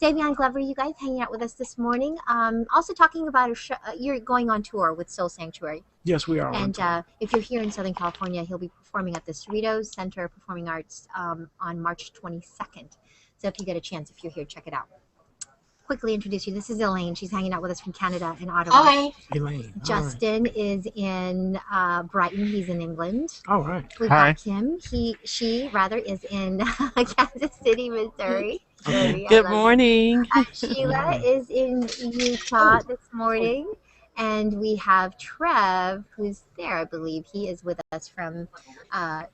Savion Glover, you guys hanging out with us this morning. Also talking about a show, you're going on tour with Soul Sanctuary. Yes, we are. And if you're here in Southern California, he'll be performing at the Cerritos Center of Performing Arts on March 22nd. So if you get a chance, if you're here, check it out. Quickly introduce you. This is Elaine. She's hanging out with us from Canada in Ottawa. Hi. Elaine. Justin is in Brighton. He's in England. All right. We've got Kim. She is in Kansas City, Missouri. Good morning. Sheila is in Utah this morning. And we have Trev, who's there, I believe. He is with us from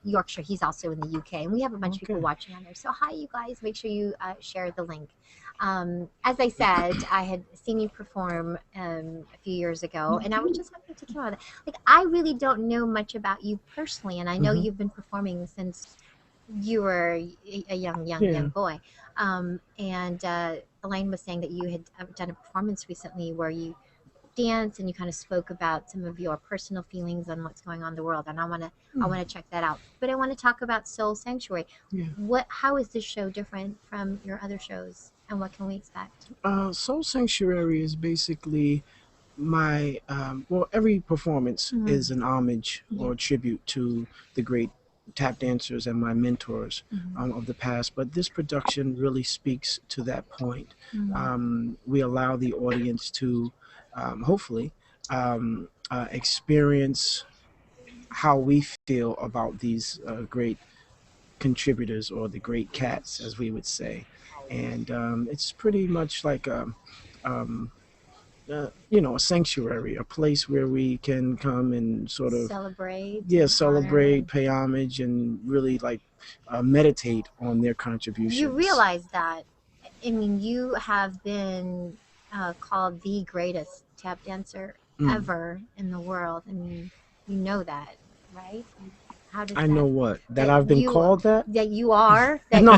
Yorkshire. He's also in the UK. And we have a bunch of people watching on there. So hi, you guys. Make sure you share the link. As I said, I had seen you perform a few years ago. And I was just talking to Kim about it. Like, I really don't know much about you personally. And I know you've been performing since you were a young boy. And Elaine was saying that you had done a performance recently where you dance and you kind of spoke about some of your personal feelings on what's going on in the world, and I want to check that out. But I want to talk about Soul Sanctuary. How is this show different from your other shows, and what can we expect? Soul Sanctuary is basically my every performance is an homage or tribute to the great tap dancers and my mentors of the past, but this production really speaks to that point. We allow the audience to hopefully experience how we feel about these great contributors, or the great cats, as we would say. And it's pretty much like a sanctuary, a place where we can come and sort of celebrate, pay homage, and really meditate on their contributions. You realize that, I mean, you have been called the greatest tap dancer ever in the world. I mean, you know that, right? How does I know what? That I've been called that? That you are? That No.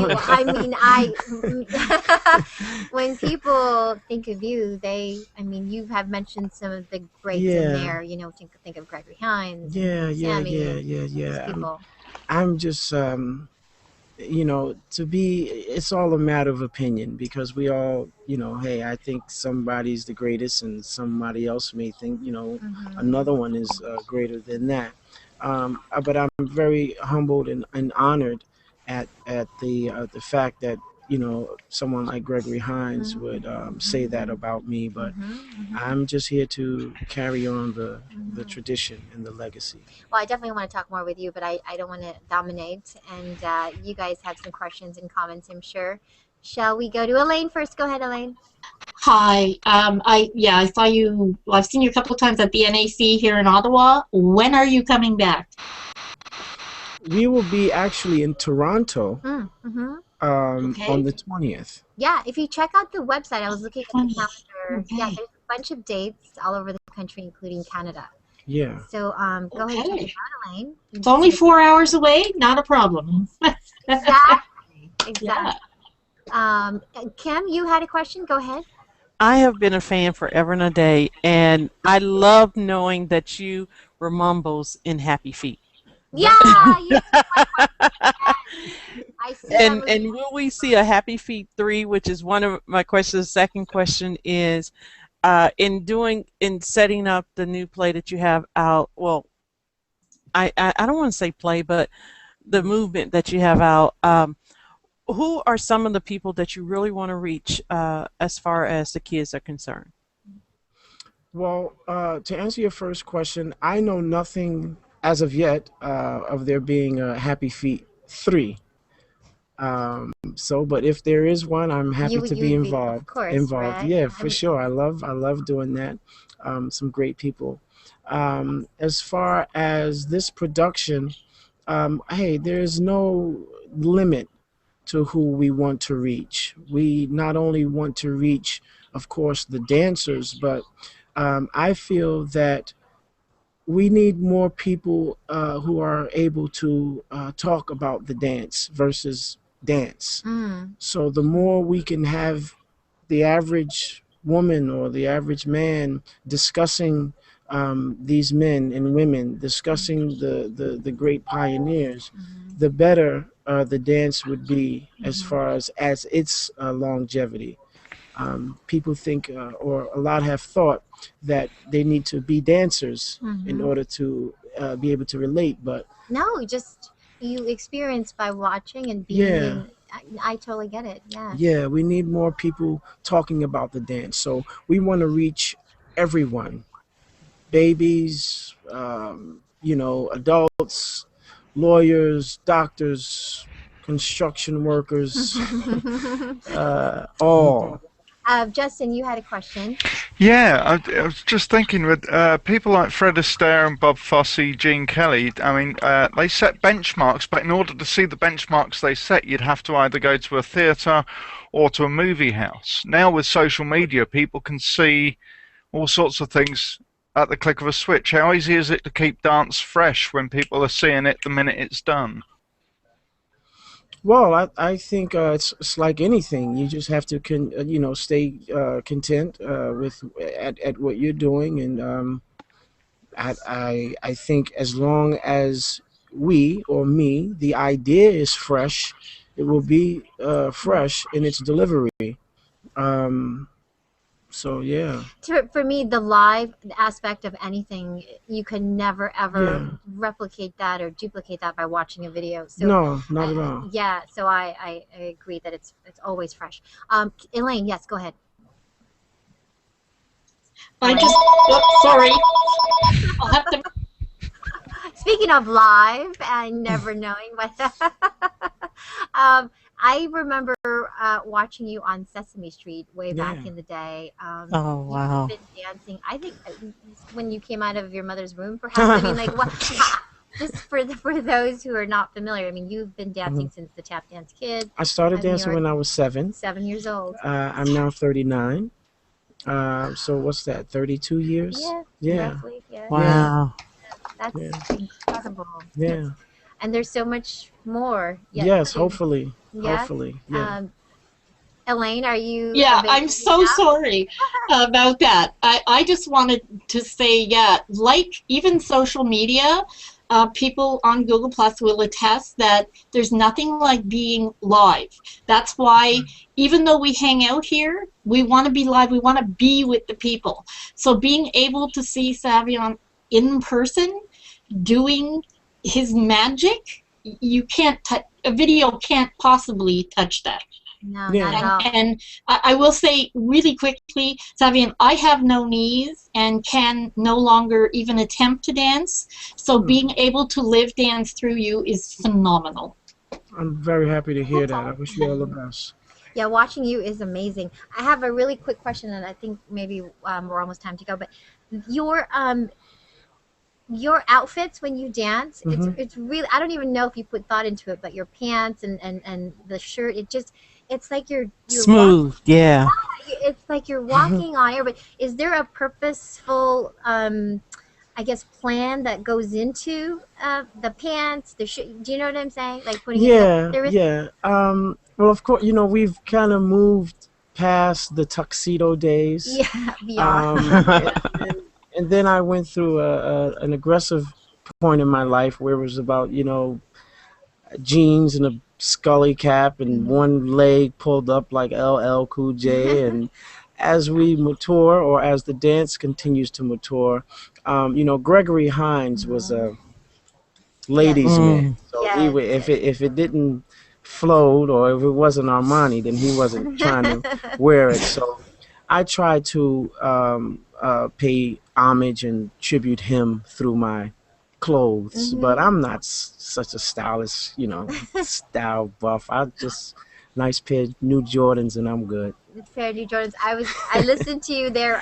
When people think of you, you have mentioned some of the greats in there, think of Gregory Hines. Yeah. People. I'm just, it's all a matter of opinion, because we all, hey, I think somebody's the greatest, and somebody else may think, another one is greater than that. But I'm very humbled and honored at the fact that someone like Gregory Hines would say that about me. But I'm just here to carry on the tradition and the legacy. Well, I definitely want to talk more with you, but I don't want to dominate. And you guys have some questions and comments, I'm sure. Shall we go to Elaine first? Go ahead, Elaine. Hi. I saw you. Well, I've seen you a couple of times at the NAC here in Ottawa. When are you coming back? We will be actually in Toronto on the 20th. Yeah, if you check out the website, I was looking at the calendar. Yeah, there's a bunch of dates all over the country, including Canada. Yeah. So go ahead and check it out, Elaine. It's only 4 hours away. Not a problem. Exactly. Yeah. Kim, you had a question? Go ahead. I have been a fan forever and a day, and I love knowing that you were Mumbles in Happy Feet. Yeah, I see. And will we see a Happy Feet 3, which is one of my questions. The second question is, in setting up the new play that you have out, well, I don't want to say play, but the movement that you have out, who are some of the people that you really want to reach as far as the kids are concerned? Well, to answer your first question, I know nothing as of yet of there being a Happy Feet 3. But if there is one, I'm happy to be involved. Of course, right? Yeah, for sure. I love doing that. Some great people. As far as this production, hey, there's no limit to who we want to reach. We not only want to reach, of course, the dancers, but I feel that we need more people who are able to talk about the dance versus dance. So the more we can have the average woman or the average man discussing these men and women, discussing the great pioneers, the better the dance would be as far as its longevity. People think, or a lot have thought, that they need to be dancers in Mhm. order to be able to relate. But No, just you experience by watching and being yeah, in. I totally get it. Yes. yeah, we need more people talking about the dance. So we want to reach everyone, babies, adults, lawyers, doctors, construction workers, all. Justin, you had a question. Yeah, I was just thinking with people like Fred Astaire and Bob Fosse, Gene Kelly. I mean, they set benchmarks, but in order to see the benchmarks they set, you'd have to either go to a theatre or to a movie house. Now with social media, people can see all sorts of things at the click of a switch. How easy is it to keep dance fresh when people are seeing it the minute it's done? Well, I think it's like anything. You just have to stay content with at what you're doing, and I think as long as we or me, the idea is fresh, it will be fresh in its delivery. Um, so yeah, For me, the live aspect of anything, you can never ever yeah, replicate that or duplicate that by watching a video. So, no, not at all. yeah, so I agree that it's always fresh. Elaine, yes, go ahead. I Elaine? just, oh, sorry. I'll have to. Speaking of live and never knowing what, I remember watching you on Sesame Street way back Yeah. in the day. Oh, You've wow. been dancing. I think when you came out of your mother's womb, perhaps. I mean, like what? Just for those who are not familiar, I mean, you've been dancing since the Tap Dance Kid. I started I mean, dancing you're when I was 7. 7 years old. I'm now 39. So what's that? 32 years? Yeah, Yeah, roughly. Yeah, yeah, Wow. that's yeah, incredible. yeah. And there's so much more yet Yes, to. hopefully, Yes. hopefully, yeah. Elaine, are you Yeah, I'm available to so tap? sorry about that. I just wanted to say, yeah, like even social media, people on Google Plus will attest that there's nothing like being live. That's why even though we hang out here, we want to be live. We want to be with the people. So being able to see Savion in person doing his magic, you can't touch, a video can't possibly touch that. No, Yeah. not at all. And I will say really quickly, Savion, I have no knees and can no longer even attempt to dance. So being able to live dance through you is phenomenal. I'm very happy to hear that. I wish you all the best. Yeah, watching you is amazing. I have a really quick question, and I think maybe we're almost time to go. But your outfits when you dance, it's really, I don't even know if you put thought into it, but your pants and the shirt, it's like you're Smooth. Yeah. it's like you're walking on air. But is there a purposeful I guess plan that goes into the pants, the shirt? Do you know what I'm saying? Like putting it Yeah, there is. yeah. Well, of course, we've kind of moved past the tuxedo days. Yeah, beyond. And then I went through an aggressive point in my life where it was about, jeans and a scully cap and one leg pulled up like LL Cool J. And as we mature, or as the dance continues to mature, Gregory Hines was a ladies' man. So he Yes, would, if it didn't float, or if it wasn't Armani, then he wasn't trying to wear it. So I try to pay homage and tribute him through my clothes, but I'm not such a stylish, style buff. I just nice pair of new Jordans and I'm good. Fair New Jordans. I listened to you there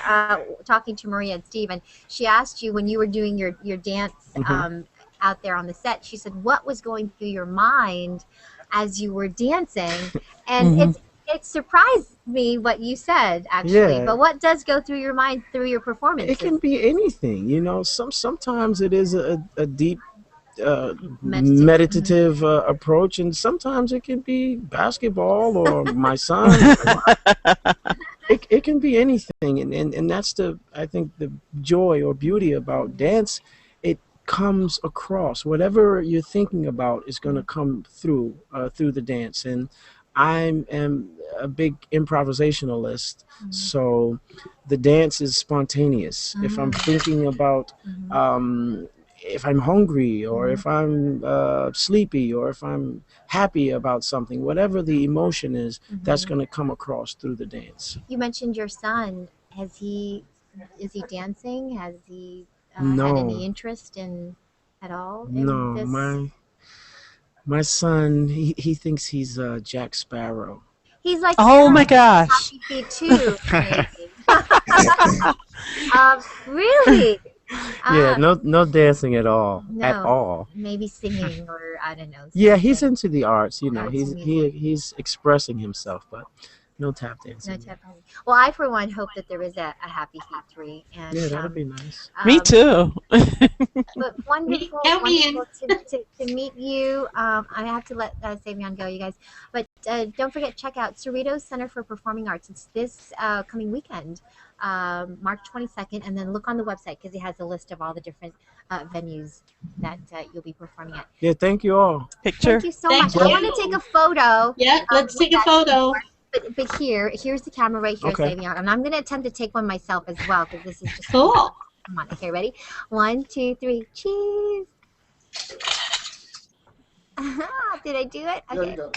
talking to Maria and Steve, and she asked you when you were doing your dance out there on the set. She said, "What was going through your mind as you were dancing?" And it surprised me what you said actually. Yeah. But what does go through your mind through your performances? It can be anything, sometimes it is a deep meditative approach, and sometimes it can be basketball or my son. It can be anything, and that's I think the joy or beauty about dance. It comes across. Whatever you're thinking about is going to come through the dance. And I am a big improvisationalist, so the dance is spontaneous. If I'm thinking about, if I'm hungry, or if I'm sleepy, or if I'm happy about something, whatever the emotion is, that's going to come across through the dance. You mentioned your son. Is he dancing? Has he had No, any interest in at all in no, this? my son, he thinks he's Jack Sparrow. He's like Oh Sarah my from gosh. Happy Feet too, maybe. Really? Yeah, Uh, no dancing at all. At no, all. maybe singing or I don't know Yeah, he's something. into the arts. You know, Arts and he's music. he's expressing himself, but no tap No dancing. tap dancing. Well, I for one hope that there is a Happy Feet 3, and Yeah, that'd be nice. Me too. But wonderful, Count me in. wonderful to meet you. I have to let Savion go, you guys. But don't forget, check out Cerritos Center for Performing Arts. It's this coming weekend, March 22nd, and then look on the website because it has a list of all the different venues that you'll be performing at. Yeah, thank you all. Picture. Thank you so Thank much. I you. want to take a photo. Yeah, let's with take a that photo. keyboard. But here's the camera right here, Okay. Savion, and I'm going to attempt to take one myself as well because this is just Cool. Come on. Okay, ready? 1, 2, 3. Cheese. Did I do it? Okay.